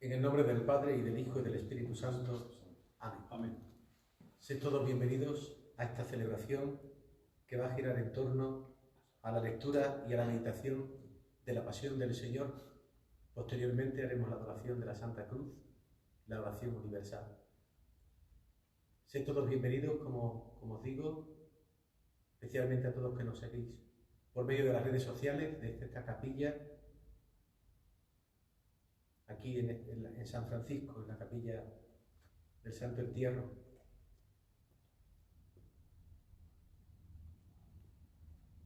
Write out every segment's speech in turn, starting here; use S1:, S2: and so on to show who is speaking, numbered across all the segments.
S1: En el nombre del Padre, y del Hijo, y del Espíritu Santo. Amén.
S2: Amén.
S1: Sed todos bienvenidos a esta celebración que va a girar en torno a la lectura y a la meditación de la Pasión del Señor. Posteriormente haremos la adoración de la Santa Cruz, la oración universal. Sed todos bienvenidos, como os digo, especialmente a todos que nos seguís por medio de las redes sociales de esta capilla, aquí en San Francisco, en la capilla del Santo Entierro.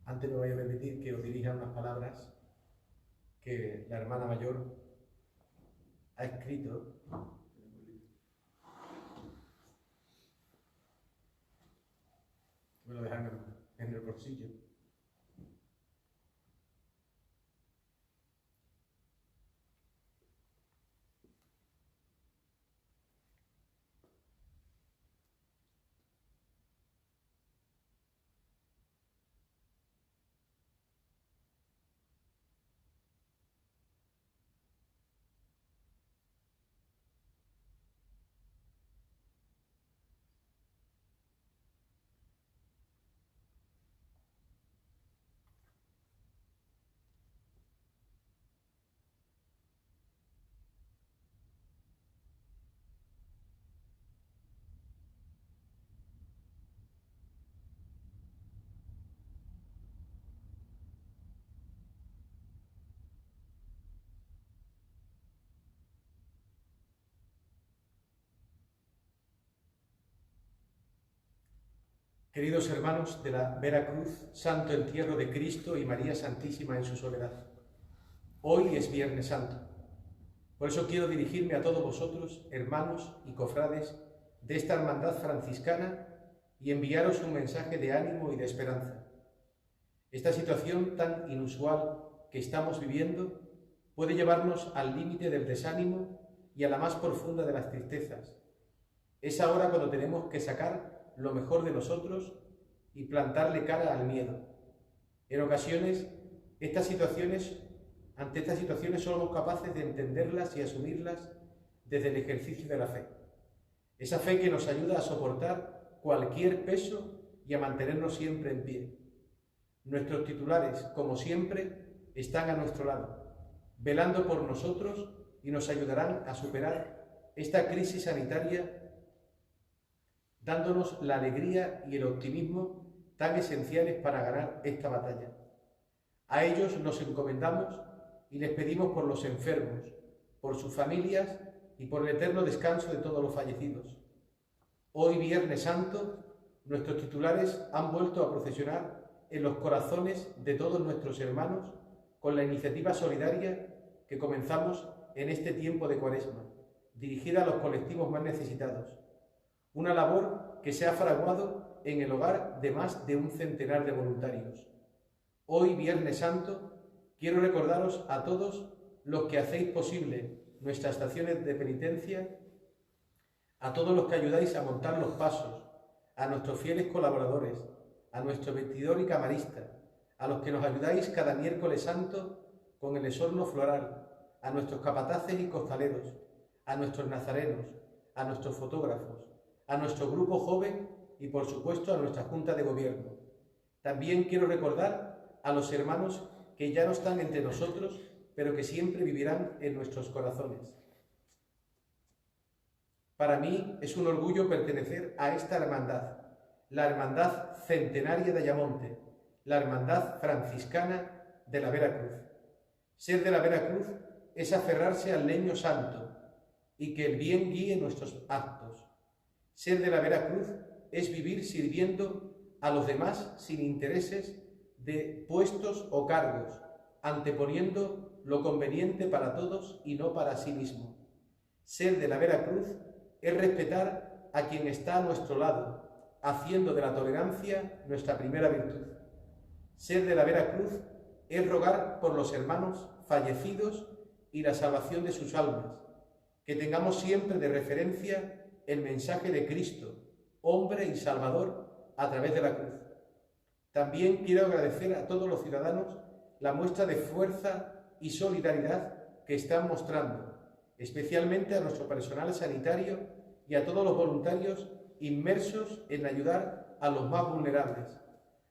S1: Antes me voy a permitir que os dirija unas palabras que la hermana mayor ha escrito. Me lo dejan en el bolsillo. Queridos hermanos de la Veracruz, Santo Entierro de Cristo y María Santísima en su soledad, hoy es Viernes Santo. Por eso quiero dirigirme a todos vosotros, hermanos y cofrades de esta hermandad franciscana, y enviaros un mensaje de ánimo y de esperanza. Esta situación tan inusual que estamos viviendo puede llevarnos al límite del desánimo y a la más profunda de las tristezas. Es ahora cuando tenemos que sacar lo mejor de nosotros y plantarle cara al miedo. En ocasiones, ante estas situaciones somos capaces de entenderlas y asumirlas desde el ejercicio de la fe. Esa fe que nos ayuda a soportar cualquier peso y a mantenernos siempre en pie. Nuestros titulares, como siempre, están a nuestro lado, velando por nosotros y nos ayudarán a superar esta crisis sanitaria, dándonos la alegría y el optimismo tan esenciales para ganar esta batalla. A ellos nos encomendamos y les pedimos por los enfermos, por sus familias y por el eterno descanso de todos los fallecidos. Hoy, Viernes Santo, nuestros titulares han vuelto a procesionar en los corazones de todos nuestros hermanos con la iniciativa solidaria que comenzamos en este tiempo de Cuaresma, dirigida a los colectivos más necesitados. Una labor que se ha fraguado en el hogar de más de un centenar de voluntarios. Hoy, Viernes Santo, quiero recordaros a todos los que hacéis posible nuestras estaciones de penitencia, a todos los que ayudáis a montar los pasos, a nuestros fieles colaboradores, a nuestro vestidor y camarista, a los que nos ayudáis cada miércoles santo con el esorno floral, a nuestros capataces y costaleros, a nuestros nazarenos, a nuestros fotógrafos, a nuestro grupo joven y, por supuesto, a nuestra Junta de Gobierno. También quiero recordar a los hermanos que ya no están entre nosotros, pero que siempre vivirán en nuestros corazones. Para mí es un orgullo pertenecer a esta hermandad, la Hermandad Centenaria de Ayamonte, la Hermandad Franciscana de la Veracruz. Ser de la Veracruz es aferrarse al leño santo y que el bien guíe nuestros actos. Ser de la Veracruz es vivir sirviendo a los demás sin intereses de puestos o cargos, anteponiendo lo conveniente para todos y no para sí mismo. Ser de la Veracruz es respetar a quien está a nuestro lado, haciendo de la tolerancia nuestra primera virtud. Ser de la Veracruz es rogar por los hermanos fallecidos y la salvación de sus almas, que tengamos siempre de referencia el mensaje de Cristo, hombre y Salvador, a través de la cruz. También quiero agradecer a todos los ciudadanos la muestra de fuerza y solidaridad que están mostrando, especialmente a nuestro personal sanitario y a todos los voluntarios inmersos en ayudar a los más vulnerables.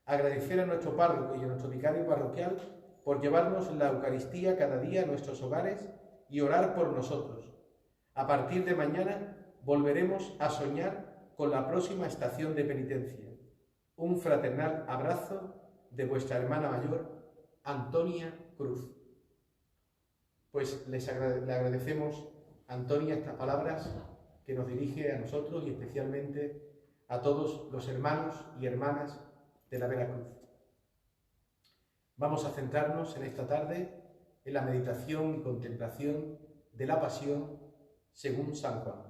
S1: Agradecer a nuestro párroco y a nuestro vicario parroquial por llevarnos la Eucaristía cada día a nuestros hogares y orar por nosotros. A partir de mañana volveremos a soñar con la próxima estación de penitencia. Un fraternal abrazo de vuestra hermana mayor, Antonia Cruz. Pues le agradecemos, Antonia, estas palabras que nos dirige a nosotros y especialmente a todos los hermanos y hermanas de la Veracruz. Vamos a centrarnos en esta tarde en la meditación y contemplación de la Pasión según San Juan.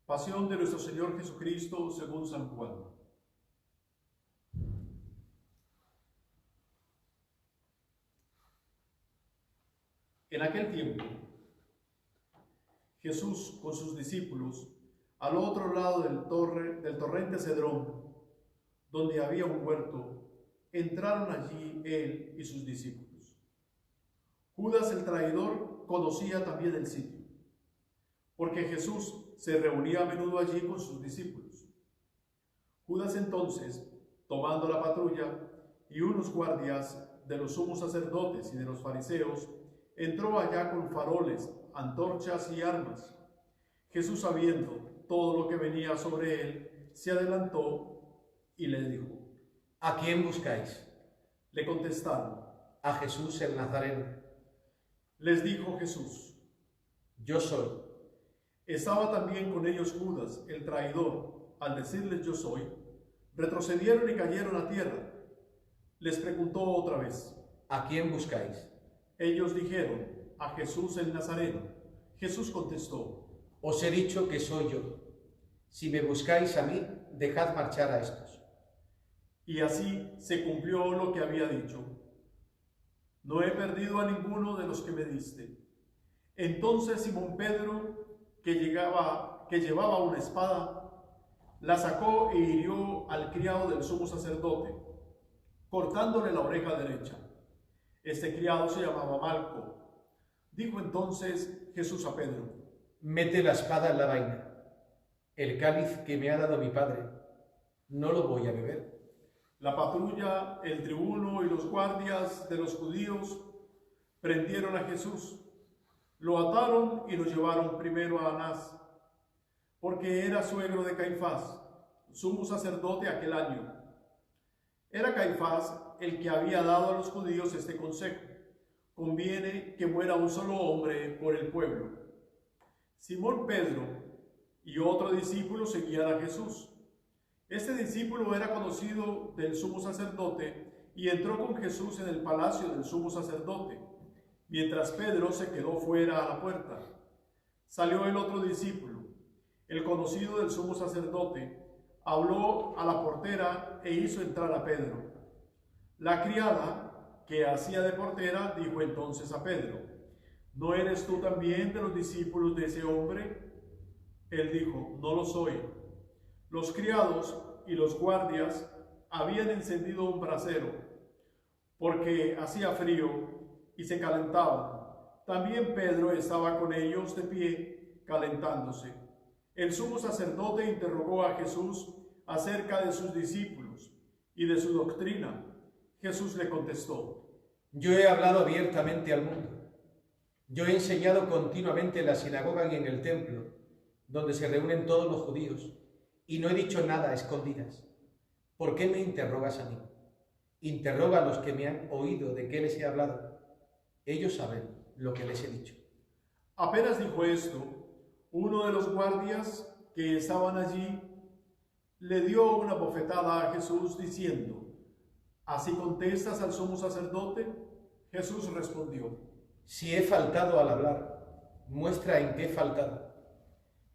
S2: Pasión de nuestro Señor Jesucristo según San Juan. En aquel tiempo, Jesús con sus discípulos, al otro lado del torrente Cedrón, donde había un huerto, entraron allí él y sus discípulos. Judas el traidor conocía también el sitio, porque Jesús se reunía a menudo allí con sus discípulos. Judas entonces, tomando la patrulla y unos guardias de los sumos sacerdotes y de los fariseos, entró allá con faroles, antorchas y armas. Jesús, sabiendo todo lo que venía sobre él, se adelantó y les dijo:
S1: ¿A quién buscáis?
S2: Le contestaron:
S1: A Jesús el Nazareno.
S2: Les dijo Jesús:
S1: Yo soy.
S2: Estaba también con ellos Judas, el traidor. Al decirles yo soy, retrocedieron y cayeron a tierra. Les preguntó otra vez:
S1: ¿A quién buscáis?
S2: Ellos dijeron: a Jesús el Nazareno. Jesús contestó:
S1: Os he dicho que soy yo. Si me buscáis a mí, dejad marchar a estos.
S2: Y así se cumplió lo que había dicho: no he perdido a ninguno de los que me diste. Entonces Simón Pedro, que llevaba una espada, la sacó e hirió al criado del sumo sacerdote, cortándole la oreja derecha. Este criado se llamaba Malco. Dijo entonces Jesús a Pedro:
S1: Mete la espada en la vaina. El cáliz que me ha dado mi padre, no lo voy a beber.
S2: La patrulla, el tribuno y los guardias de los judíos prendieron a Jesús. Lo ataron y lo llevaron primero a Anás, porque era suegro de Caifás, sumo sacerdote aquel año. Era Caifás el que había dado a los judíos este consejo: conviene que muera un solo hombre por el pueblo. Simón Pedro y otro discípulo seguían a Jesús. Este discípulo era conocido del sumo sacerdote y entró con Jesús en el palacio del sumo sacerdote, mientras Pedro se quedó fuera a la puerta. Salió el otro discípulo, el conocido del sumo sacerdote, habló a la portera e hizo entrar a Pedro. La criada, que hacía de portera, dijo entonces a Pedro: ¿no eres tú también de los discípulos de ese hombre? Él dijo: no lo soy. Los criados y los guardias habían encendido un brasero, porque hacía frío y se calentaban. También Pedro estaba con ellos de pie, calentándose. El sumo sacerdote interrogó a Jesús acerca de sus discípulos y de su doctrina. Jesús le contestó:
S1: Yo he hablado abiertamente al mundo. Yo he enseñado continuamente en la sinagoga y en el templo, donde se reúnen todos los judíos, y no he dicho nada a escondidas. ¿Por qué me interrogas a mí? Interroga a los que me han oído de qué les he hablado. Ellos saben lo que les he dicho.
S2: Apenas dijo esto, uno de los guardias que estaban allí le dio una bofetada a Jesús diciendo: ¿así contestas al sumo sacerdote? Jesús respondió:
S1: Si he faltado al hablar, muestra en qué he faltado.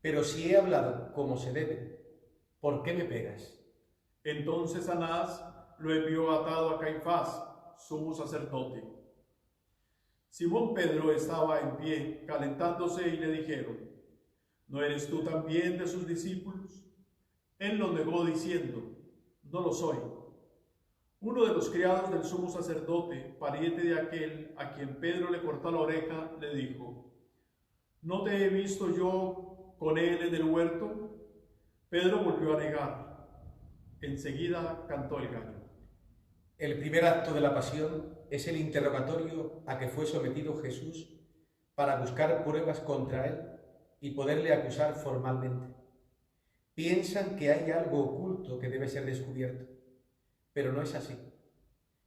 S1: Pero si he hablado como se debe, ¿por qué me pegas?
S2: Entonces Anás lo envió atado a Caifás, sumo sacerdote. Simón Pedro estaba en pie, calentándose, y le dijeron: ¿No eres tú también de sus discípulos? Él lo negó diciendo, no lo soy. Uno de los criados del sumo sacerdote, pariente de aquel a quien Pedro le cortó la oreja, le dijo, ¿no te he visto yo con él en el huerto? Pedro volvió a negar. Enseguida cantó el gallo.
S1: El primer acto de la pasión es el interrogatorio a que fue sometido Jesús para buscar pruebas contra él y poderle acusar formalmente. Piensan que hay algo oculto que debe ser descubierto, pero no es así.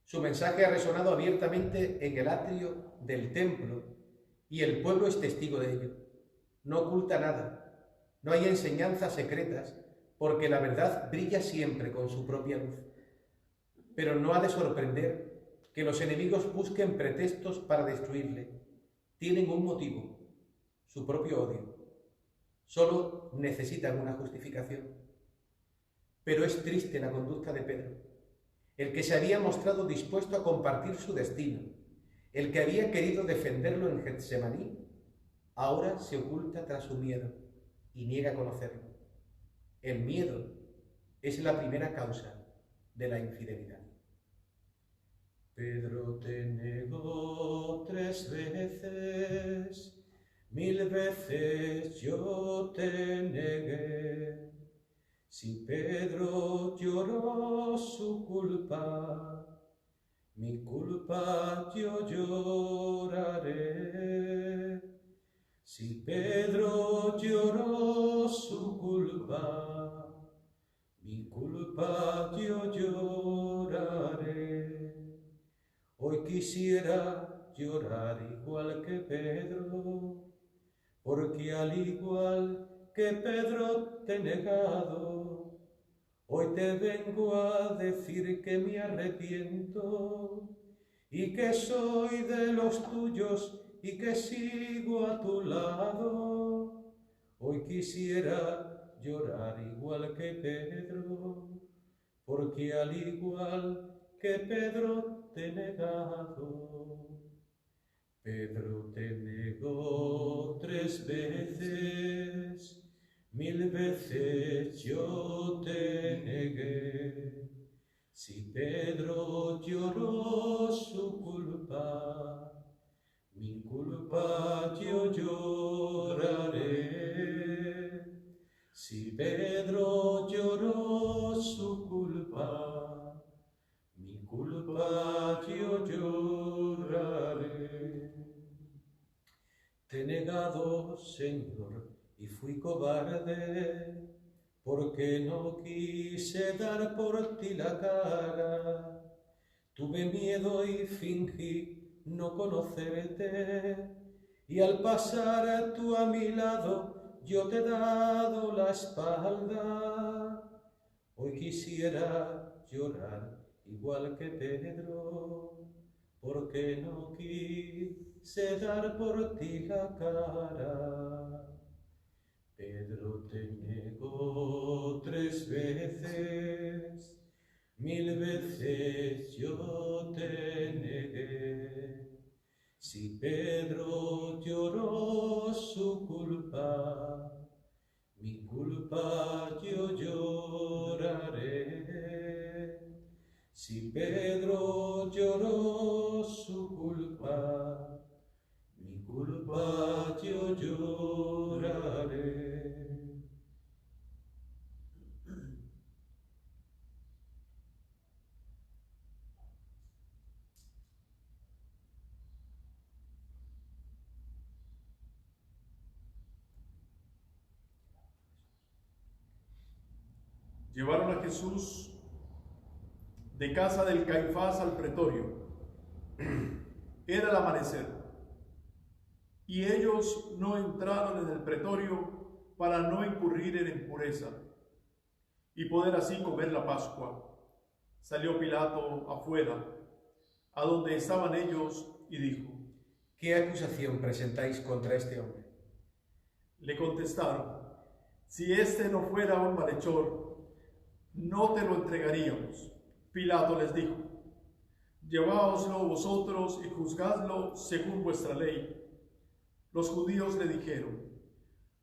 S1: Su mensaje ha resonado abiertamente en el atrio del templo y el pueblo es testigo de ello. No oculta nada, no hay enseñanzas secretas, porque la verdad brilla siempre con su propia luz. Pero no ha de sorprender que los enemigos busquen pretextos para destruirle. Tienen un motivo, su propio odio. Solo necesitan una justificación. Pero es triste la conducta de Pedro, el que se había mostrado dispuesto a compartir su destino, el que había querido defenderlo en Getsemaní, ahora se oculta tras su miedo y niega conocerlo. El miedo es la primera causa de la infidelidad. Pedro te negó 3 veces, 1000 veces yo te negué. Si Pedro lloró su culpa, mi culpa yo lloraré. Si Pedro lloró su culpa, mi culpa yo lloraré. Hoy quisiera llorar igual que Pedro, porque al igual que Pedro te he negado, hoy te vengo a decir que me arrepiento y que soy de los tuyos y que sigo a tu lado. Hoy quisiera llorar igual que Pedro, porque al igual que Pedro te he negado. Pedro te negó 3 veces, 1000 veces yo te negué. Si Pedro lloró su culpa, mi culpa yo lloraré. Si Pedro lloró su culpa, mi culpa yo lloraré. Te he negado, Señor, y fui cobarde, porque no quise dar por ti la cara. Tuve miedo y fingí no conocerte, y al pasar tú a mi lado, yo te he dado la espalda. Hoy quisiera llorar igual que Pedro, porque no quise dar por ti la cara. Pedro te negó 3 veces, 1000 veces yo te negué. Si Pedro lloró su culpa, mi culpa yo lloraré. Si Pedro lloró su culpa, mi culpa yo lloraré.
S2: Llevaron a Jesús de casa del Caifás al pretorio. Era el amanecer, y ellos no entraron en el pretorio para no incurrir en impureza y poder así comer la Pascua. Salió Pilato afuera, a donde estaban ellos, y dijo:
S1: ¿Qué acusación presentáis contra este hombre?
S2: Le contestaron: si este no fuera un malhechor, no te lo entregaríamos. Pilato les dijo: lleváoslo vosotros y juzgadlo según vuestra ley. Los judíos le dijeron: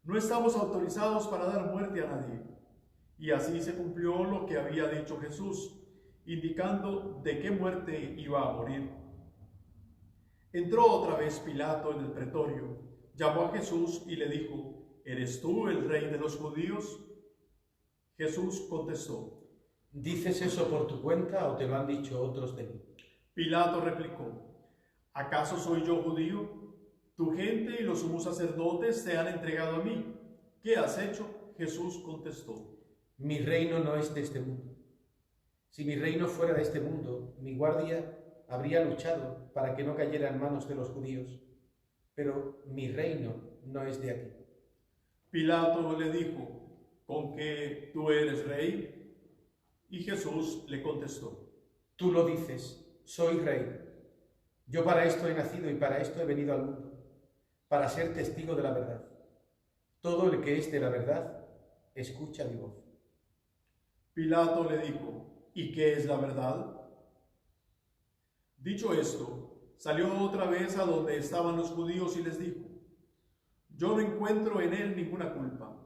S2: no estamos autorizados para dar muerte a nadie. Y así se cumplió lo que había dicho Jesús, indicando de qué muerte iba a morir. Entró otra vez Pilato en el pretorio, llamó a Jesús y le dijo: ¿Eres tú el rey de los judíos? Jesús contestó:
S1: ¿Dices eso por tu cuenta o te lo han dicho otros de mí?
S2: Pilato replicó: ¿acaso soy yo judío? Tu gente y los sumos sacerdotes te han entregado a mí. ¿Qué has hecho? Jesús contestó:
S1: Mi reino no es de este mundo. Si mi reino fuera de este mundo, mi guardia habría luchado para que no cayera en manos de los judíos. Pero mi reino no es de aquí.
S2: Pilato le dijo: ¿con qué tú eres rey? Y Jesús le contestó:
S1: Tú lo dices, soy rey. Yo para esto he nacido y para esto he venido al mundo, para ser testigo de la verdad. Todo el que es de la verdad, escucha mi voz.
S2: Pilato le dijo: ¿y qué es la verdad? Dicho esto, salió otra vez a donde estaban los judíos y les dijo: yo no encuentro en él ninguna culpa.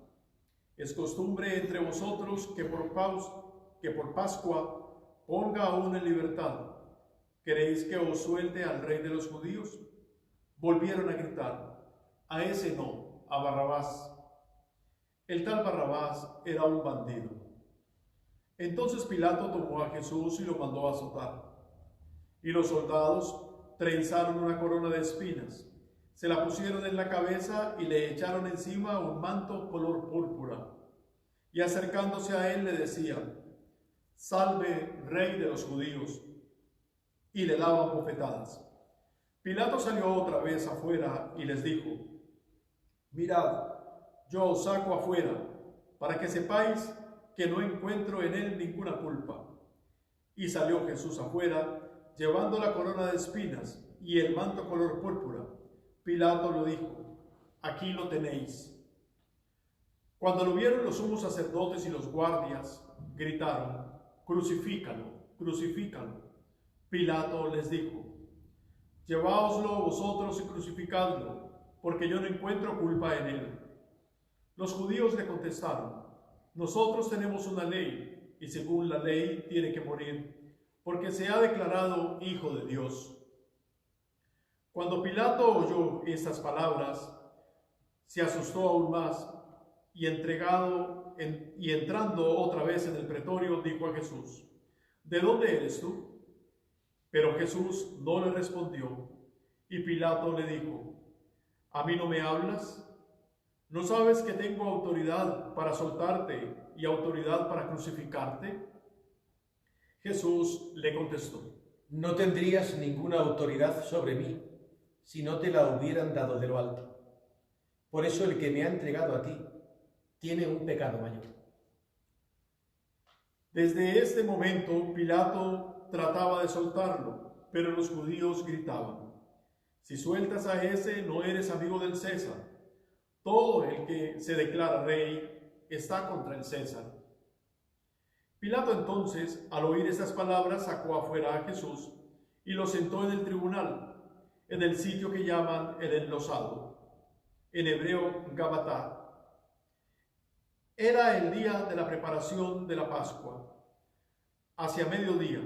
S2: Es costumbre entre vosotros que por Pascua ponga a uno en libertad. ¿Queréis que os suelte al rey de los judíos? Volvieron a gritar: a ese no, a Barrabás. El tal Barrabás era un bandido. Entonces Pilato tomó a Jesús y lo mandó a azotar. Y los soldados trenzaron una corona de espinas, se la pusieron en la cabeza y le echaron encima un manto color púrpura. Y acercándose a él le decían: salve, rey de los judíos. Y le daban bofetadas. Pilato salió otra vez afuera y les dijo: mirad, yo os saco afuera, para que sepáis que no encuentro en él ninguna culpa. Y salió Jesús afuera, llevando la corona de espinas y el manto color púrpura. Pilato lo dijo: aquí lo tenéis. Cuando lo vieron los sumos sacerdotes y los guardias, gritaron: crucifícalo, crucifícalo. Pilato les dijo: lleváoslo vosotros y crucificadlo, porque yo no encuentro culpa en él. Los judíos le contestaron: nosotros tenemos una ley, y según la ley tiene que morir, porque se ha declarado Hijo de Dios. Cuando Pilato oyó estas palabras, se asustó aún más, y entrando otra vez en el pretorio, dijo a Jesús: ¿de dónde eres tú? Pero Jesús no le respondió, y Pilato le dijo: ¿a mí no me hablas? ¿No sabes que tengo autoridad para soltarte y autoridad para crucificarte? Jesús le contestó:
S1: no tendrías ninguna autoridad sobre mí si no te la hubieran dado de lo alto. Por eso el que me ha entregado a ti tiene un pecado mayor.
S2: Desde este momento Pilato trataba de soltarlo, pero los judíos gritaban: si sueltas a ese, no eres amigo del César. Todo el que se declara rey está contra el César. Pilato entonces, al oír estas palabras, sacó afuera a Jesús y lo sentó en el tribunal, en el sitio que llaman el Enlosado, en hebreo Gabatá. Era el día de la preparación de la Pascua, hacia mediodía,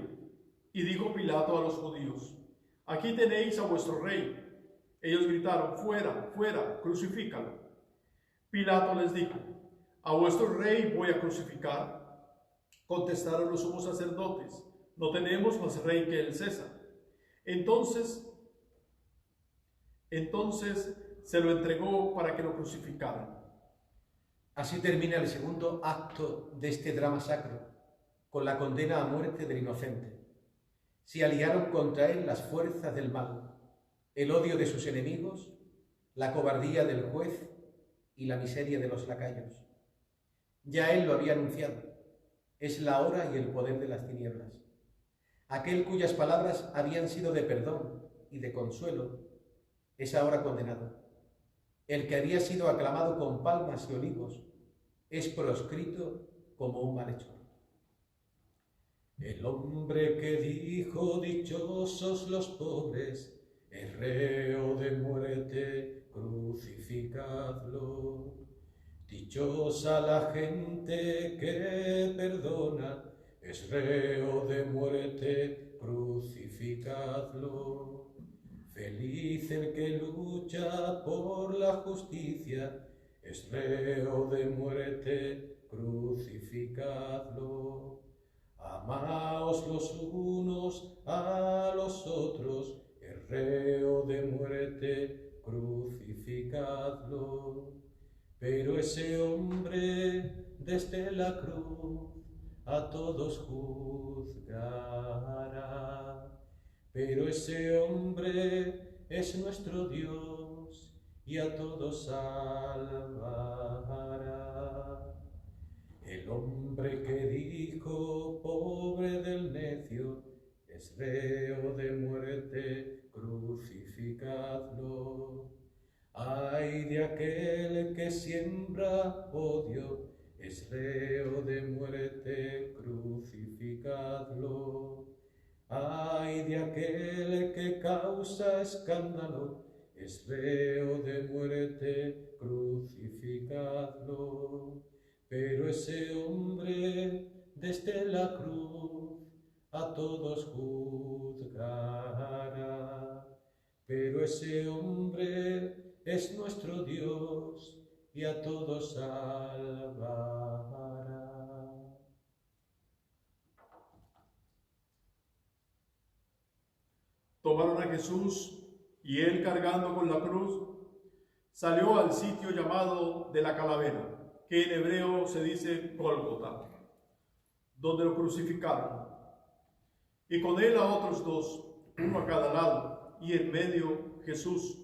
S2: y dijo Pilato a los judíos: aquí tenéis a vuestro rey. Ellos gritaron: fuera, fuera, crucifícalo. Pilato les dijo: ¿a vuestro rey voy a crucificar? Contestaron los sumos sacerdotes: no tenemos más rey que el César. Entonces se lo entregó para que lo crucificaran.
S1: Así termina el segundo acto de este drama sacro, con la condena a muerte del inocente. Se aliaron contra él las fuerzas del mal, el odio de sus enemigos, la cobardía del juez y la miseria de los lacayos. Ya él lo había anunciado: es la hora y el poder de las tinieblas. Aquel cuyas palabras habían sido de perdón y de consuelo es ahora condenado. El que había sido aclamado con palmas y olivos es proscrito como un malhechor. El hombre que dijo: dichosos los pobres, es reo de muerte, crucificadlo. Dichosa la gente que perdona, es reo de muerte, crucificadlo. Feliz el que lucha por la justicia, es reo de muerte, crucificadlo. Amaos los unos a los otros, es reo de muerte, crucificadlo. Pero ese hombre desde la cruz a todos juzgará. Pero ese hombre es nuestro Dios y a todos salvará. El hombre que dijo, pobre del necio, es reo de muerte, crucificadlo. Ay de aquel que siembra odio, es reo de muerte, crucificadlo. Ay de aquel que causa escándalo, es reo de muerte, crucificadlo. Pero ese hombre desde la cruz a todos juzgará. Pero ese hombre es nuestro Dios y a todos salvará.
S2: Tomaron a Jesús y él, cargando con la cruz, salió al sitio llamado de la Calavera, que en hebreo se dice Gólgota, donde lo crucificaron. Y con él a otros dos, uno a cada lado, y en medio Jesús.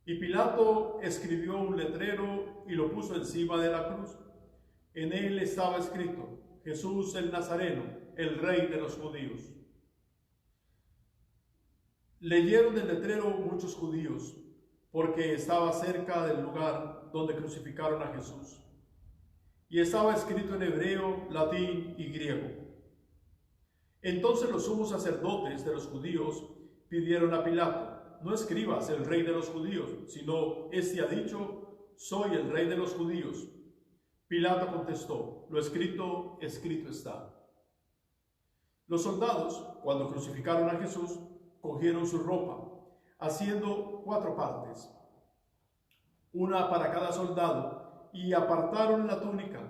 S2: Y Pilato escribió un letrero y lo puso encima de la cruz. En él estaba escrito: Jesús el Nazareno, el Rey de los judíos. Leyeron el letrero muchos judíos, porque estaba cerca del lugar donde crucificaron a Jesús. Y estaba escrito en hebreo, latín y griego. Entonces los sumos sacerdotes de los judíos pidieron a Pilato: no escribas el Rey de los judíos, sino este ha dicho: soy el Rey de los judíos. Pilato contestó: lo escrito, escrito está. Los soldados, cuando crucificaron a Jesús, cogieron su ropa, haciendo 4 partes, una para cada soldado, y apartaron la túnica.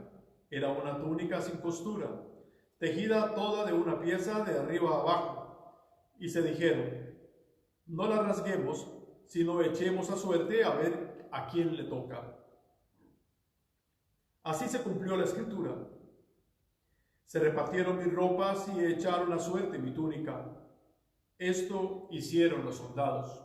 S2: Era una túnica sin costura, tejida toda de una pieza de arriba a abajo, y se dijeron: no la rasguemos, sino echemos a suerte a ver a quién le toca. Así se cumplió la escritura: se repartieron mis ropas y echaron a suerte mi túnica. Esto hicieron los soldados.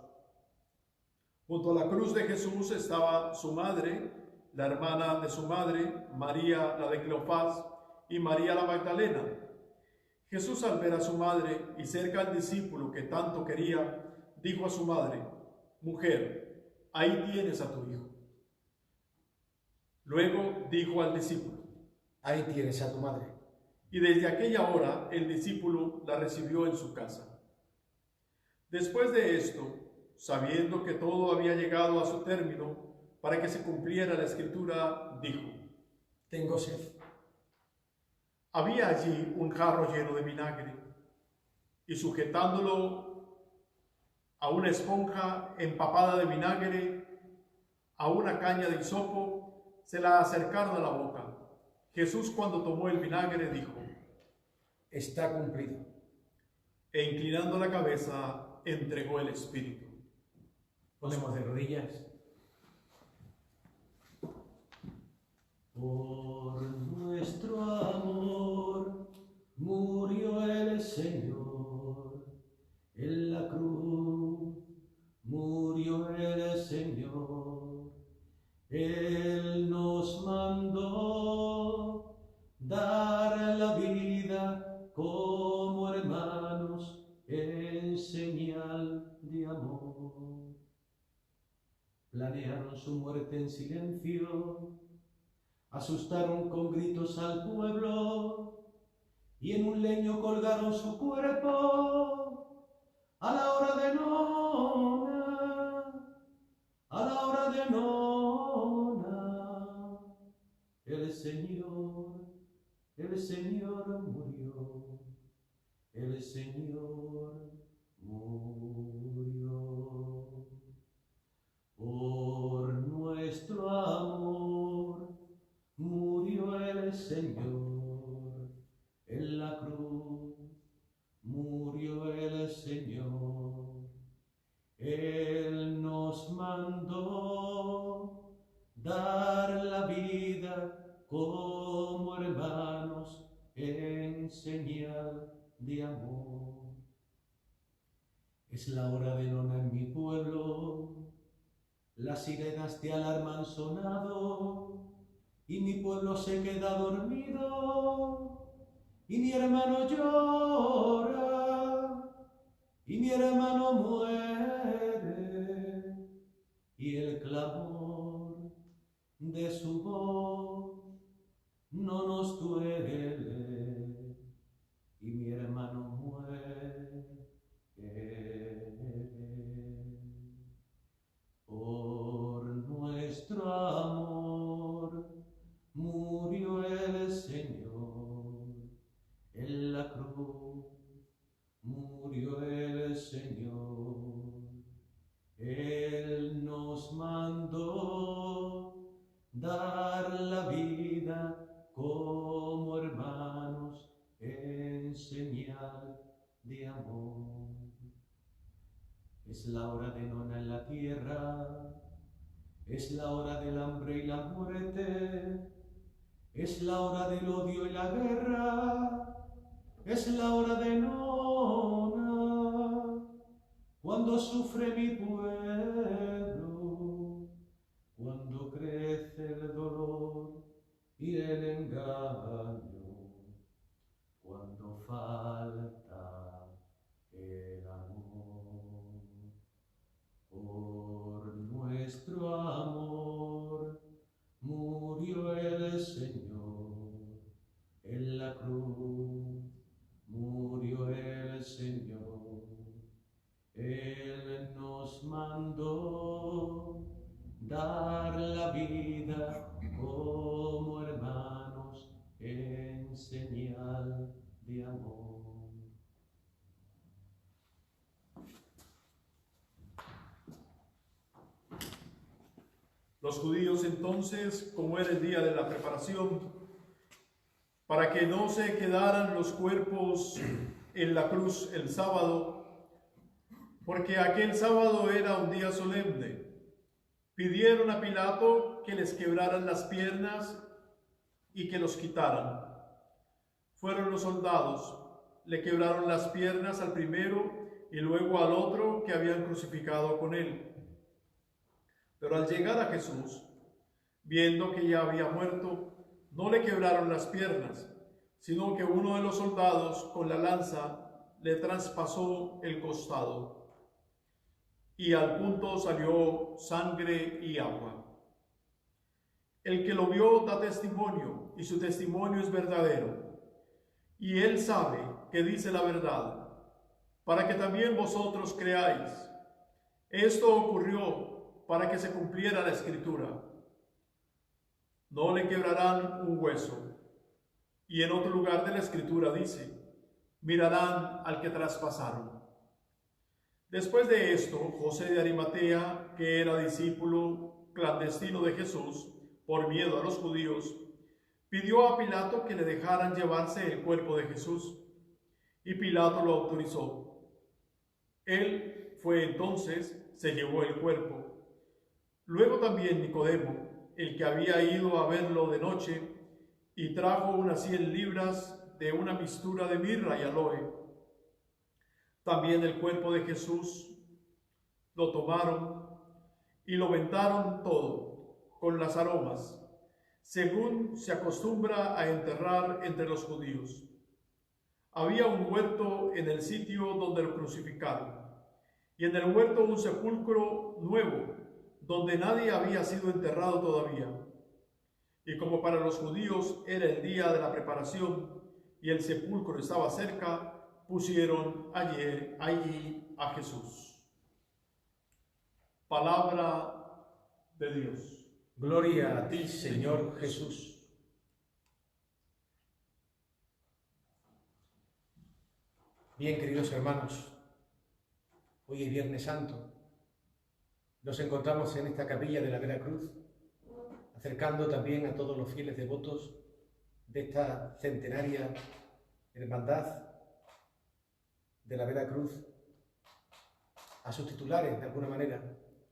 S2: Junto a la cruz de Jesús estaba su madre, la hermana de su madre, María la de Cleofás y María la Magdalena. Jesús, al ver a su madre y cerca al discípulo que tanto quería, dijo a su madre: mujer, ahí tienes a tu hijo. Luego dijo al discípulo:
S1: ahí tienes a tu madre.
S2: Y desde aquella hora el discípulo la recibió en su casa. Después de esto, sabiendo que todo había llegado a su término, para que se cumpliera la escritura, dijo:
S1: tengo sed.
S2: Había allí un jarro lleno de vinagre, y sujetándolo a una esponja empapada de vinagre, a una caña de hisopo, se la acercaron a la boca. Jesús, cuando tomó el vinagre, dijo:
S1: está cumplido.
S2: E inclinando la cabeza, entregó el espíritu.
S1: Ponemos de rodillas. Por nuestro amor murió el Señor, en la cruz murió el Señor. Él nos mandó dar la vida como hermanos en señal de amor. Planearon su muerte en silencio, asustaron con gritos al pueblo y en un leño colgaron su cuerpo a la hora de nona, a la hora de nona.
S3: el Señor murió, el Señor murió. Por nuestro amor murió el Señor, en la cruz murió el Señor. Él nos mandó dar la vida como hermanos en señal de amor. Es la hora de nona en mi pueblo, las sirenas de alarma han sonado y mi pueblo se queda dormido y mi hermano llora y mi hermano muere y el clamor de su voz no nos duele y mi hermano muere. Por nuestro amor murió el Señor, en la cruz murió el Señor. Él nos mandó dar la vida como hermanos en señal de amor. Es la hora de nona en la tierra, es la hora del hambre y la muerte, es la hora del odio y la guerra, es la hora de nona, cuando sufre mi pueblo, cuando crece el dolor y el engaño, cuando falta el amor. Por nuestro amor murió el Señor, en la cruz murió el Señor. Él nos mandó dar la vida como hermanos en señal de amor.
S2: Los judíos entonces, como era el día de la preparación, para que no se quedaran los cuerpos en la cruz el sábado, porque aquel sábado era un día solemne, pidieron a Pilato que les quebraran las piernas y que los quitaran. Fueron los soldados, le quebraron las piernas al primero y luego al otro que habían crucificado con él. Pero al llegar a Jesús, viendo que ya había muerto, no le quebraron las piernas, sino que uno de los soldados con la lanza le traspasó el costado, y al punto salió sangre y agua. El que lo vio da testimonio, y su testimonio es verdadero, y él sabe que dice la verdad, para que también vosotros creáis. Esto ocurrió para que se cumpliera la Escritura: no le quebrarán un hueso. Y en otro lugar de la Escritura dice: mirarán al que traspasaron. Después de esto, José de Arimatea, que era discípulo clandestino de Jesús, por miedo a los judíos, pidió a Pilato que le dejaran llevarse el cuerpo de Jesús, y Pilato lo autorizó. Él fue entonces, se llevó el cuerpo. Luego también Nicodemo, el que había ido a verlo de noche, y trajo unas 100 libras de una mistura de mirra y aloe. También el cuerpo de Jesús lo tomaron y lo ventaron todo con las aromas, según se acostumbra a enterrar entre los judíos. Había un huerto en el sitio donde lo crucificaron, y en el huerto un sepulcro nuevo, donde nadie había sido enterrado todavía. Y como para los judíos era el día de la preparación y el sepulcro estaba cerca, pusieron allí a Jesús. Palabra de Dios.
S1: Gloria a ti, Señor Jesús. Bien, queridos hermanos, hoy es Viernes Santo. Nos encontramos en esta capilla de la Vera Cruz, acercando también a todos los fieles devotos de esta centenaria hermandad de la Vera Cruz, a sus titulares, de alguna manera,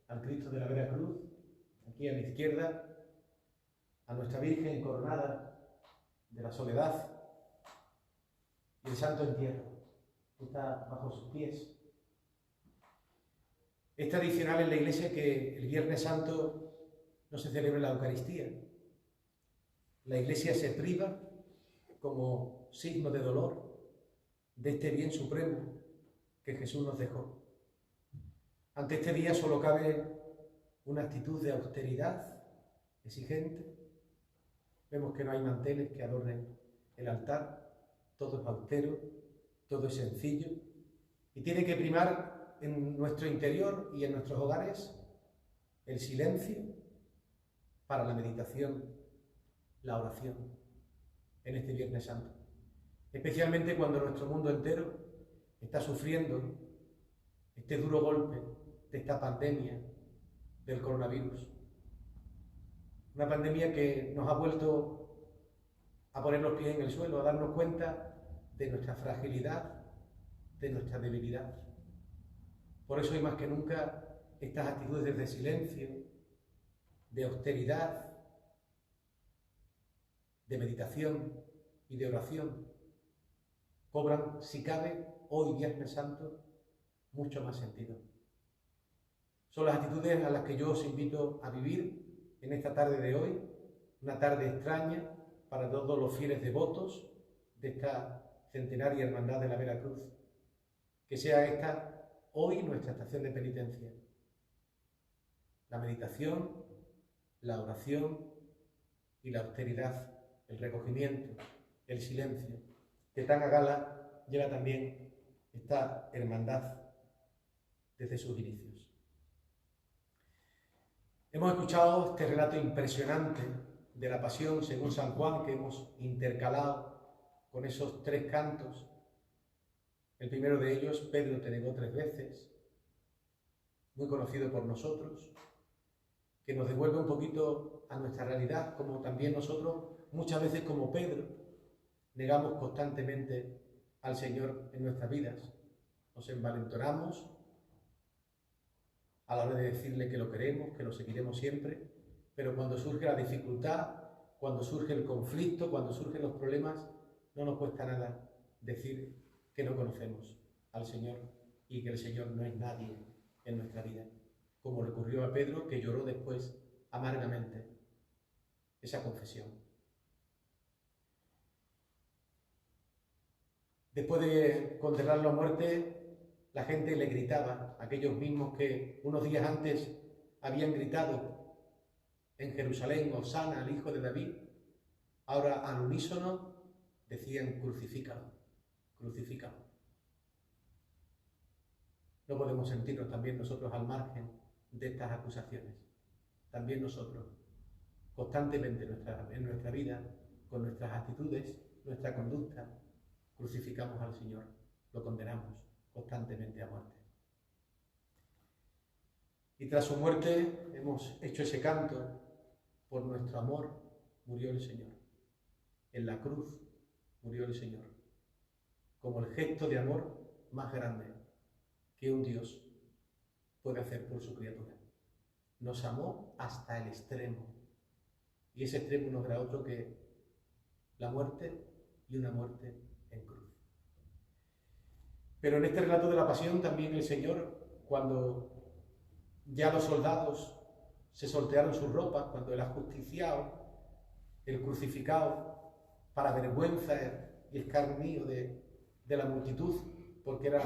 S1: al Cristo de la Vera Cruz, aquí a mi izquierda, a nuestra Virgen coronada de la Soledad y el Santo Entierro, que está bajo sus pies. Es tradicional en la Iglesia que el Viernes Santo no se celebre la Eucaristía. La Iglesia se priva como signo de dolor de este bien supremo que Jesús nos dejó. Ante este día solo cabe una actitud de austeridad exigente. Vemos que no hay manteles que adornen el altar, todo es austero, todo es sencillo, y tiene que primar en nuestro interior y en nuestros hogares el silencio para la meditación, la oración en este Viernes Santo. Especialmente cuando nuestro mundo entero está sufriendo este duro golpe de esta pandemia del coronavirus. Una pandemia que nos ha vuelto a poner los pies en el suelo, a darnos cuenta de nuestra fragilidad, de nuestra debilidad. Por eso hoy más que nunca estas actitudes de silencio, de austeridad, de meditación y de oración cobran, si cabe, hoy Viernes Santo, mucho más sentido. Son las actitudes a las que yo os invito a vivir en esta tarde de hoy, una tarde extraña para todos los fieles devotos de esta centenaria hermandad de la Vera Cruz. Que sea esta hoy nuestra estación de penitencia. La meditación, la oración y la austeridad, el recogimiento, el silencio, que tan a gala lleva también esta hermandad desde sus inicios. Hemos escuchado este relato impresionante de la Pasión según San Juan que hemos intercalado con esos 3 cantos. El primero de ellos, Pedro te negó 3 veces, muy conocido por nosotros, que nos devuelve un poquito a nuestra realidad, como también nosotros, muchas veces como Pedro, negamos constantemente al Señor en nuestras vidas. Nos envalentonamos a la hora de decirle que lo queremos, que lo seguiremos siempre, pero cuando surge la dificultad, cuando surge el conflicto, cuando surgen los problemas, no nos cuesta nada decir que no conocemos al Señor y que el Señor no es nadie en nuestra vida, como le ocurrió a Pedro, que lloró después amargamente esa confesión. Después de condenarlo a muerte, la gente le gritaba, aquellos mismos que unos días antes habían gritado en Jerusalén, Hosana al Hijo de David, ahora al unísono decían crucifícalo, crucifícalo. No podemos sentirnos también nosotros al margen de estas acusaciones. También nosotros, constantemente en nuestra vida, con nuestras actitudes, nuestra conducta, crucificamos al Señor, lo condenamos constantemente a muerte. Y tras su muerte hemos hecho ese canto, por nuestro amor murió el Señor. En la cruz murió el Señor, como el gesto de amor más grande que un Dios puede hacer por su criatura. Nos amó hasta el extremo, y ese extremo no era otro que la muerte, y una muerte en cruz. Pero en este relato de la Pasión también el Señor, cuando ya los soldados se sortearon sus ropas, cuando el ajusticiado, el crucificado, para vergüenza y escarnio de la multitud, porque era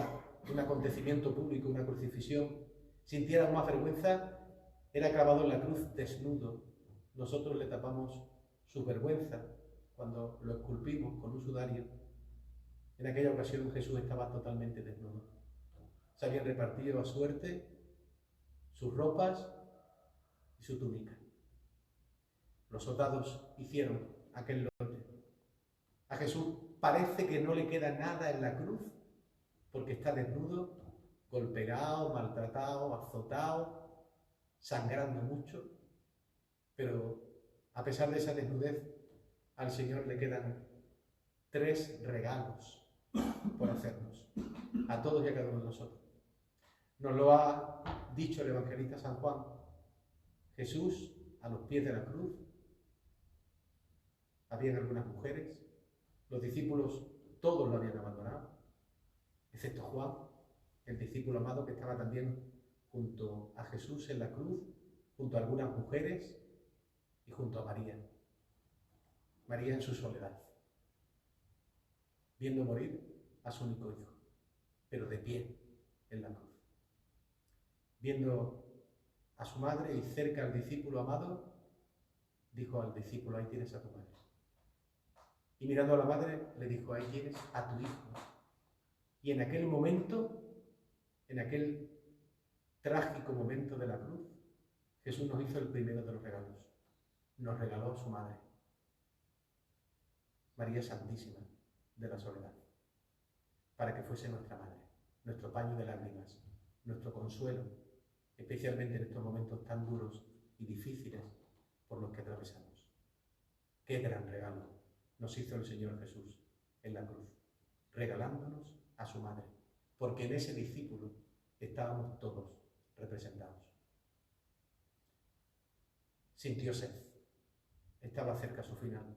S1: un acontecimiento público, una crucifixión, sintieran más vergüenza, era clavado en la cruz desnudo. Nosotros le tapamos su vergüenza cuando lo esculpimos con un sudario. En aquella ocasión Jesús estaba totalmente desnudo. Se habían repartido a suerte sus ropas y su túnica. Los soldados hicieron aquel lote. A Jesús parece que no le queda nada en la cruz porque está desnudo, golpeado, maltratado, azotado, sangrando mucho, pero a pesar de esa desnudez, al Señor le quedan 3 regalos por hacernos, a todos y a cada uno de nosotros. Nos lo ha dicho el evangelista San Juan. Jesús, a los pies de la cruz, habían algunas mujeres, los discípulos todos lo habían abandonado, excepto Juan, el discípulo amado que estaba también junto a Jesús en la cruz, junto a algunas mujeres y junto a María. María en su soledad, viendo morir a su único hijo, pero de pie en la cruz. Viendo a su madre y cerca al discípulo amado, dijo al discípulo: ahí tienes a tu madre. Y mirando a la madre, le dijo: ahí tienes a tu hijo. Y en aquel momento, en aquel trágico momento de la cruz, Jesús nos hizo el primero de los regalos. Nos regaló a su madre, María Santísima de la Soledad, para que fuese nuestra madre, nuestro paño de lágrimas, nuestro consuelo, especialmente en estos momentos tan duros y difíciles por los que atravesamos. ¡Qué gran regalo nos hizo el Señor Jesús en la cruz, regalándonos a su madre! Porque en ese discípulo estábamos todos representados. Sintió sed, estaba cerca su final,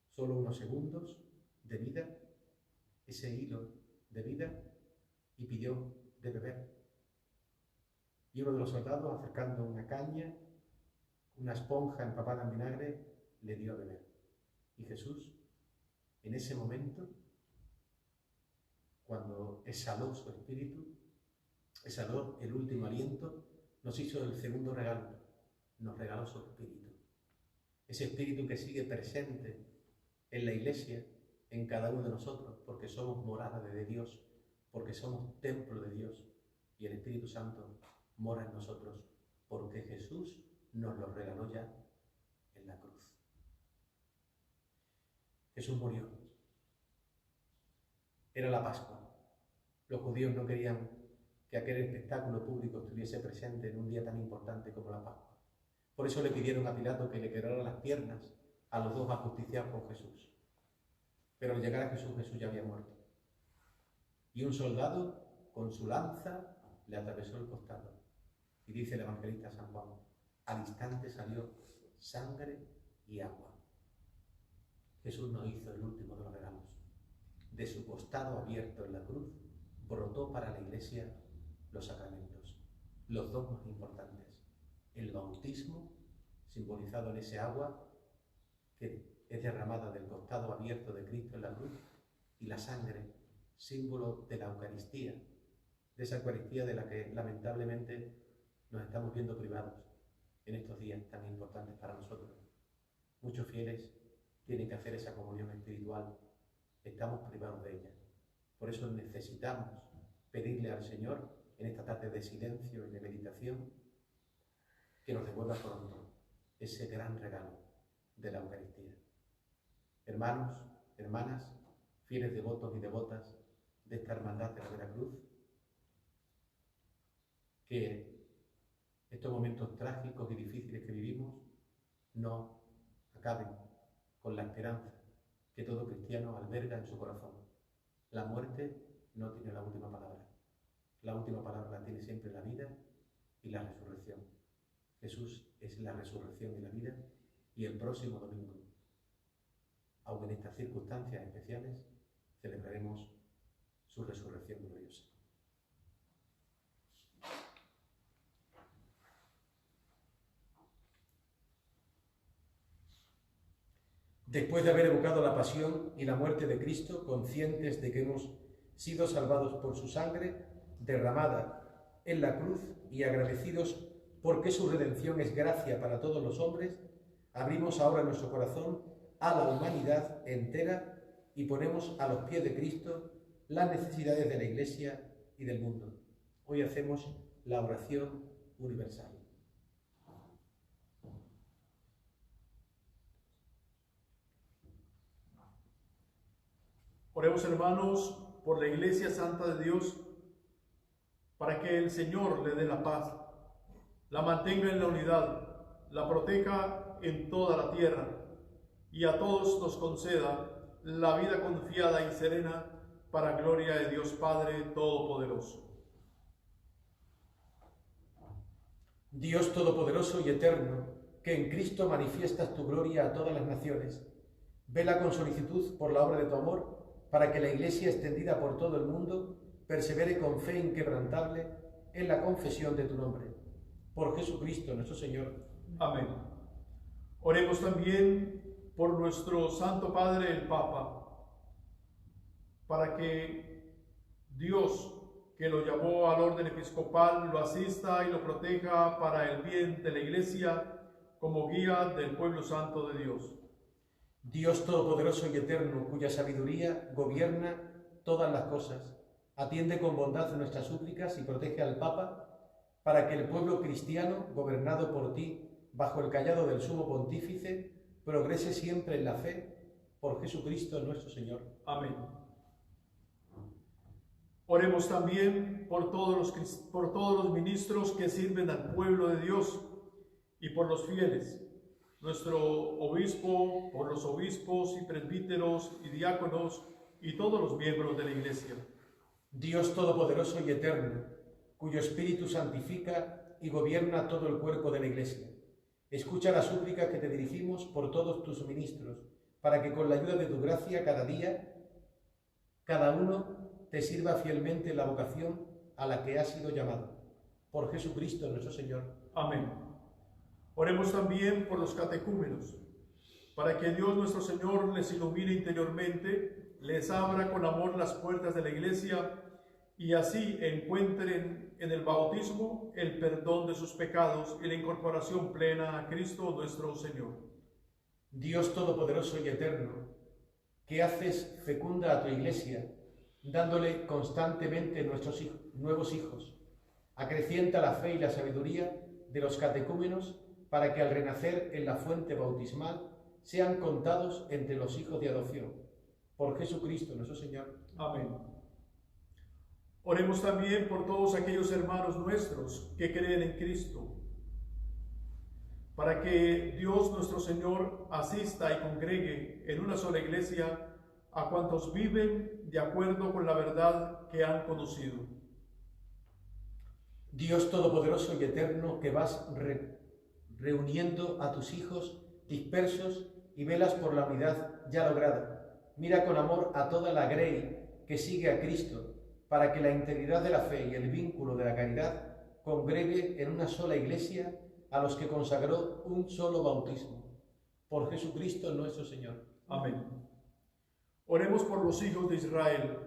S1: solo unos segundos de vida, ese hilo de vida, y pidió de beber. Y uno de los soldados, acercando una caña, una esponja empapada en vinagre, le dio a beber. Y Jesús, en ese momento, cuando exhaló su espíritu, exhaló el último aliento, nos hizo el segundo regalo, nos regaló su espíritu. Ese espíritu que sigue presente en la Iglesia, en cada uno de nosotros, porque somos morada de Dios, porque somos templo de Dios, y el Espíritu Santo mora en nosotros, porque Jesús nos lo regaló ya en la cruz. Jesús murió. Era la Pascua. Los judíos no querían que aquel espectáculo público estuviese presente en un día tan importante como la Pascua. Por eso le pidieron a Pilato que le quebrara las piernas a los dos ajusticiados con Jesús. Pero al llegar a Jesús, Jesús ya había muerto. Y un soldado, con su lanza, le atravesó el costado. Y dice el evangelista San Juan: al instante salió sangre y agua. Jesús nos hizo el último de los regalos. De su costado abierto en la cruz, brotó para la Iglesia los sacramentos, los dos más importantes: el bautismo, simbolizado en ese agua que es derramada del costado abierto de Cristo en la cruz, y la sangre, símbolo de la Eucaristía, de esa Eucaristía de la que lamentablemente nos estamos viendo privados en estos días tan importantes para nosotros. Muchos fieles tienen que hacer esa comunión espiritual, estamos privados de ella. Por eso necesitamos pedirle al Señor, en esta tarde de silencio y de meditación, que nos devuelva pronto ese gran regalo de la Eucaristía. Hermanos, hermanas, fieles devotos y devotas de esta hermandad de la Veracruz, que estos momentos trágicos y difíciles que vivimos no acaben con la esperanza que todo cristiano alberga en su corazón. La muerte no tiene la última palabra. La última palabra la tiene siempre la vida y la resurrección. Jesús es la resurrección y la vida, y el próximo domingo, aunque en estas circunstancias especiales, celebraremos su resurrección gloriosa. Después de haber evocado la pasión y la muerte de Cristo, conscientes de que hemos sido salvados por su sangre derramada en la cruz y agradecidos porque su redención es gracia para todos los hombres, abrimos ahora nuestro corazón a la humanidad entera y ponemos a los pies de Cristo las necesidades de la Iglesia y del mundo. Hoy hacemos la oración universal.
S2: Oremos, hermanos, por la Iglesia Santa de Dios, para que el Señor le dé la paz, la mantenga en la unidad, la proteja en toda la tierra, y a todos nos conceda la vida confiada y serena para gloria de Dios Padre Todopoderoso.
S1: Dios Todopoderoso y Eterno, que en Cristo manifiestas tu gloria a todas las naciones, vela con solicitud por la obra de tu amor, para que la Iglesia extendida por todo el mundo persevere con fe inquebrantable en la confesión de tu nombre. Por Jesucristo nuestro Señor.
S2: Amén. Oremos también por nuestro Santo Padre el Papa, para que Dios, que lo llamó al orden episcopal, lo asista y lo proteja para el bien de la Iglesia como guía del pueblo santo de Dios.
S1: Dios Todopoderoso y Eterno, cuya sabiduría gobierna todas las cosas, atiende con bondad nuestras súplicas y protege al Papa, para que el pueblo cristiano, gobernado por ti, bajo el cayado del sumo pontífice, progrese siempre en la fe, por Jesucristo nuestro Señor.
S2: Amén. Oremos también por todos los ministros que sirven al pueblo de Dios y por los fieles, nuestro obispo, por los obispos y presbíteros y diáconos y todos los miembros de la Iglesia.
S1: Dios Todopoderoso y Eterno, cuyo Espíritu santifica y gobierna todo el cuerpo de la Iglesia, escucha la súplica que te dirigimos por todos tus ministros, para que con la ayuda de tu gracia cada día, cada uno te sirva fielmente la vocación a la que has sido llamado. Por Jesucristo nuestro Señor.
S2: Amén. Oremos también por los catecúmenos, para que Dios nuestro Señor les ilumine interiormente, les abra con amor las puertas de la Iglesia y así encuentren en el bautismo el perdón de sus pecados y la incorporación plena a Cristo nuestro Señor.
S1: Dios Todopoderoso y Eterno, que haces fecunda a tu Iglesia, dándole constantemente nuevos hijos, acrecienta la fe y la sabiduría de los catecúmenos, para que al renacer en la fuente bautismal sean contados entre los hijos de adopción. Por Jesucristo nuestro Señor.
S2: Amén. Oremos también por todos aquellos hermanos nuestros que creen en Cristo, para que Dios nuestro Señor asista y congregue en una sola iglesia a cuantos viven de acuerdo con la verdad que han conocido.
S1: Dios Todopoderoso y Eterno, que vas reuniendo a tus hijos dispersos y velas por la unidad ya lograda, mira con amor a toda la grey que sigue a Cristo, para que la integridad de la fe y el vínculo de la caridad congregue en una sola iglesia a los que consagró un solo bautismo. Por Jesucristo nuestro Señor.
S2: Amén. Oremos por los hijos de Israel.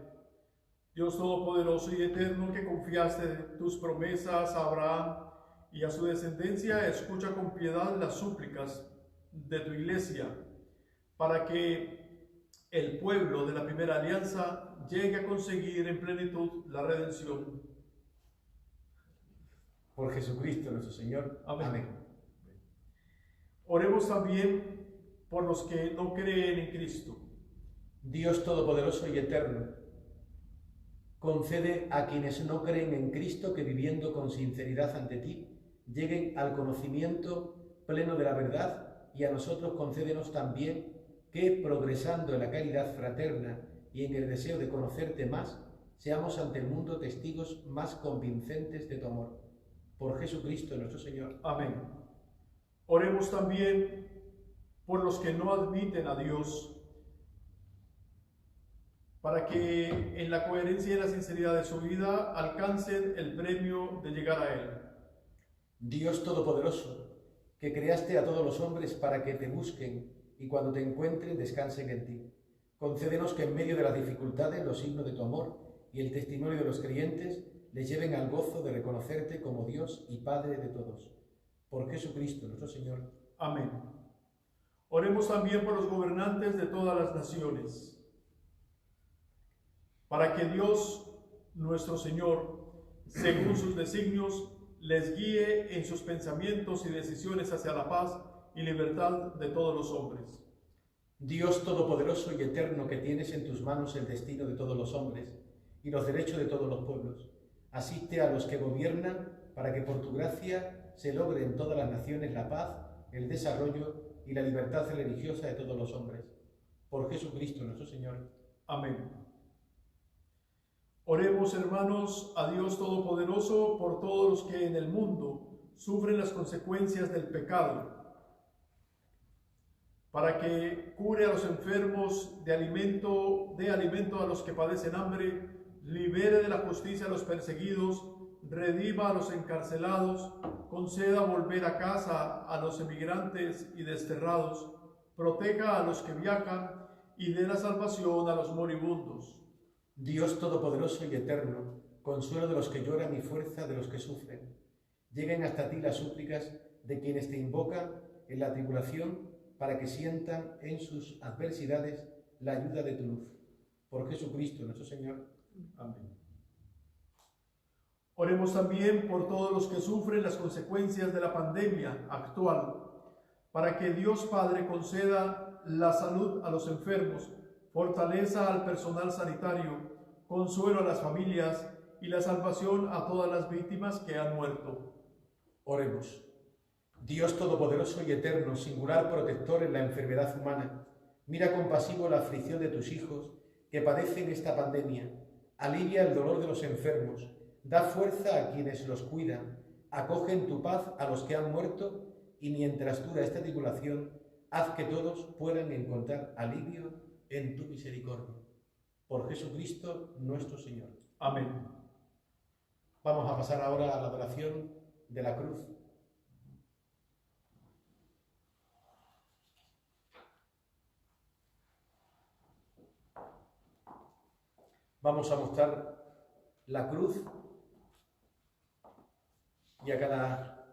S2: Dios Todopoderoso y Eterno, que confiaste tus promesas a Abraham y a su descendencia, escucha con piedad las súplicas de tu Iglesia, para que el pueblo de la primera alianza llegue a conseguir en plenitud la redención.
S1: Por Jesucristo nuestro Señor.
S2: Amén.
S1: Amén.
S2: Oremos también por los que no creen en Cristo.
S1: Dios Todopoderoso y Eterno, concede a quienes no creen en Cristo que, viviendo con sinceridad ante ti, lleguen al conocimiento pleno de la verdad, y a nosotros concédenos también que, progresando en la caridad fraterna y en el deseo de conocerte más, seamos ante el mundo testigos más convincentes de tu amor. Por Jesucristo nuestro Señor.
S2: Amén. Oremos también por los que no admiten a Dios, para que en la coherencia y la sinceridad de su vida alcancen el premio de llegar a Él.
S1: Dios Todopoderoso, que creaste a todos los hombres para que te busquen y cuando te encuentren descansen en ti, concédenos que en medio de las dificultades los signos de tu amor y el testimonio de los creyentes les lleven al gozo de reconocerte como Dios y Padre de todos. Por Jesucristo nuestro Señor.
S2: Amén. Oremos también por los gobernantes de todas las naciones, para que Dios nuestro Señor, según sus designios, les guíe en sus pensamientos y decisiones hacia la paz y libertad de todos los hombres.
S1: Dios Todopoderoso y Eterno, que tienes en tus manos el destino de todos los hombres, y los derechos de todos los pueblos. Asiste a los que gobiernan para que por tu gracia se logre en todas las naciones la paz, el desarrollo y la libertad religiosa de todos los hombres. Por Jesucristo nuestro Señor.
S2: Amén. Oremos, hermanos, a Dios Todopoderoso por todos los que en el mundo sufren las consecuencias del pecado, para que cure a los enfermos, dé alimento a los que padecen hambre, libere de la justicia a los perseguidos, redima a los encarcelados, conceda volver a casa a los emigrantes y desterrados, proteja a los que viajan y dé la salvación a los moribundos.
S1: Dios Todopoderoso y Eterno, consuelo de los que lloran y fuerza de los que sufren, lleguen hasta ti las súplicas de quienes te invocan en la tribulación para que sientan en sus adversidades la ayuda de tu luz. Por Jesucristo nuestro Señor.
S2: Amén. Oremos también por todos los que sufren las consecuencias de la pandemia actual, para que Dios Padre conceda la salud a los enfermos, fortaleza al personal sanitario, consuelo a las familias y la salvación a todas las víctimas que han muerto.
S1: Oremos. Dios Todopoderoso y Eterno, singular protector en la enfermedad humana, mira compasivo la aflicción de tus hijos que padecen esta pandemia, alivia el dolor de los enfermos, da fuerza a quienes los cuidan, acoge en tu paz a los que han muerto y mientras dura esta tribulación, haz que todos puedan encontrar alivio en tu misericordia. Por Jesucristo nuestro Señor.
S2: Amén.
S1: Vamos a pasar ahora a la adoración de la cruz. Vamos a mostrar la cruz y a cada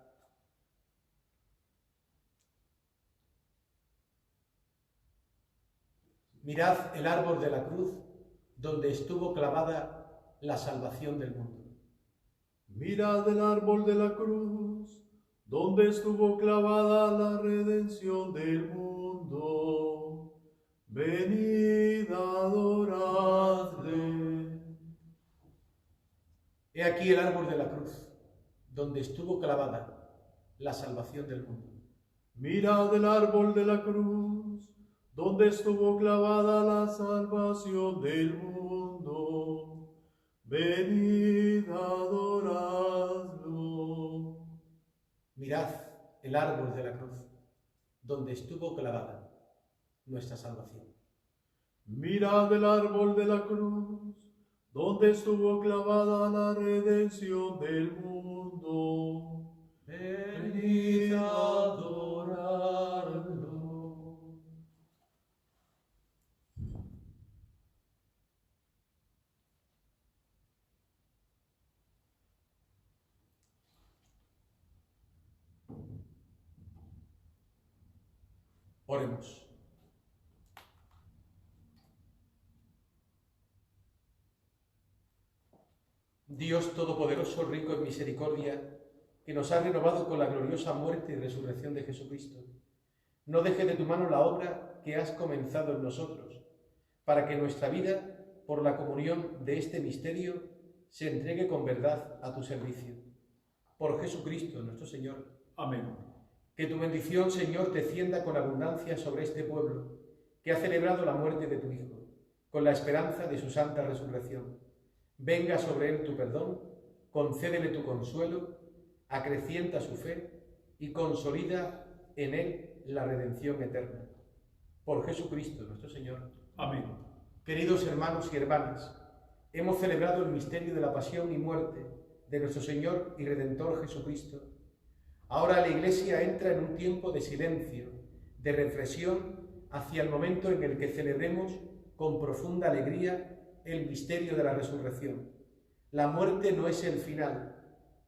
S1: mirad el árbol de la cruz donde estuvo clavada la salvación del mundo.
S2: Mirad el árbol de la cruz donde estuvo clavada la redención del mundo. Venid a adorarle.
S1: He aquí el árbol de la cruz, donde estuvo clavada la salvación del mundo.
S2: Mirad el árbol de la cruz, donde estuvo clavada la salvación del mundo. Venid a adorarlo.
S1: Mirad el árbol de la cruz, donde estuvo clavada nuestra salvación.
S2: Mirad el árbol de la cruz, donde estuvo clavada la redención del mundo.
S3: Venid a adorarlo.
S1: Oremos. Dios Todopoderoso, rico en misericordia, que nos ha renovado con la gloriosa muerte y resurrección de Jesucristo, no deje de tu mano la obra que has comenzado en nosotros, para que nuestra vida, por la comunión de este misterio, se entregue con verdad a tu servicio. Por Jesucristo nuestro Señor.
S2: Amén.
S1: Que tu bendición, Señor, descienda con abundancia sobre este pueblo, que ha celebrado la muerte de tu Hijo, con la esperanza de su santa resurrección. Venga sobre él tu perdón, concédele tu consuelo, acrecienta su fe y consolida en él la redención eterna. Por Jesucristo nuestro Señor.
S2: Amén.
S1: Queridos hermanos y hermanas, hemos celebrado el misterio de la pasión y muerte de nuestro Señor y Redentor Jesucristo. Ahora la Iglesia entra en un tiempo de silencio, de reflexión hacia el momento en el que celebremos con profunda alegría el misterio de la resurrección. La muerte no es el final,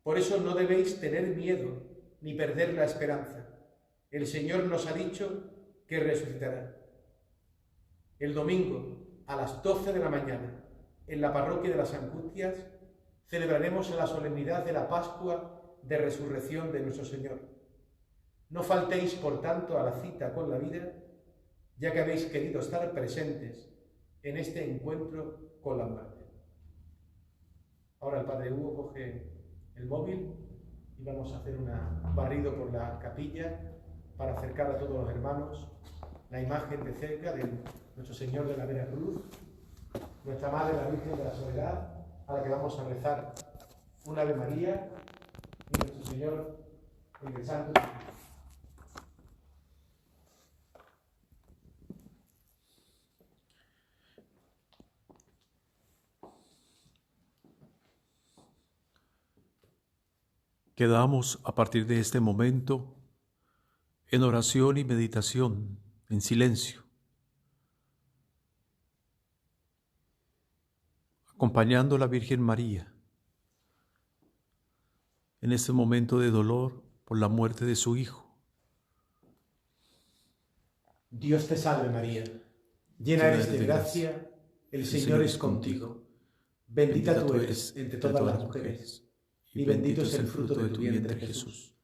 S1: por eso no debéis tener miedo ni perder la esperanza. El Señor nos ha dicho que resucitará. El domingo, a las 12 de la mañana, en la parroquia de las Angustias, celebraremos la solemnidad de la Pascua de resurrección de nuestro Señor. No faltéis, por tanto, a la cita con la vida, ya que habéis querido estar presentes en este encuentro con la muerte. Ahora el Padre Hugo coge el móvil y vamos a hacer un barrido por la capilla para acercar a todos los hermanos la imagen de cerca de nuestro Señor de la Vera Cruz, nuestra Madre la Virgen de la Soledad, a la que vamos a rezar un Ave María y nuestro Señor en el Santo Espíritu.
S4: Quedamos a partir de este momento en oración y meditación, en silencio, acompañando a la Virgen María en este momento de dolor por la muerte de su Hijo.
S1: Dios te salve María, llena eres de gracia, el Señor es contigo. Bendita tú eres entre todas las mujeres, y bendito es el fruto de tu vientre, Jesús.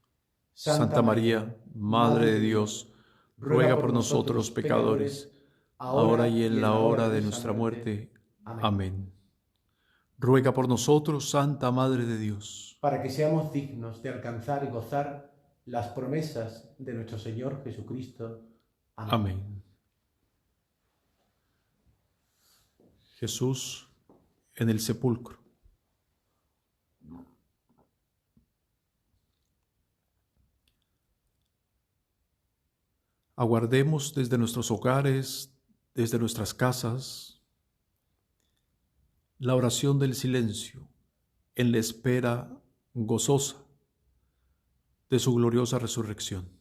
S4: Santa María, Madre de Dios, ruega por nosotros los pecadores, ahora y en la hora de nuestra muerte. Amén. Ruega por nosotros, Santa Madre de Dios,
S1: para que seamos dignos de alcanzar y gozar las promesas de nuestro Señor Jesucristo. Amén.
S4: Amén. Jesús en el sepulcro. Aguardemos desde nuestros hogares, desde nuestras casas, la oración del silencio en la espera gozosa de su gloriosa resurrección.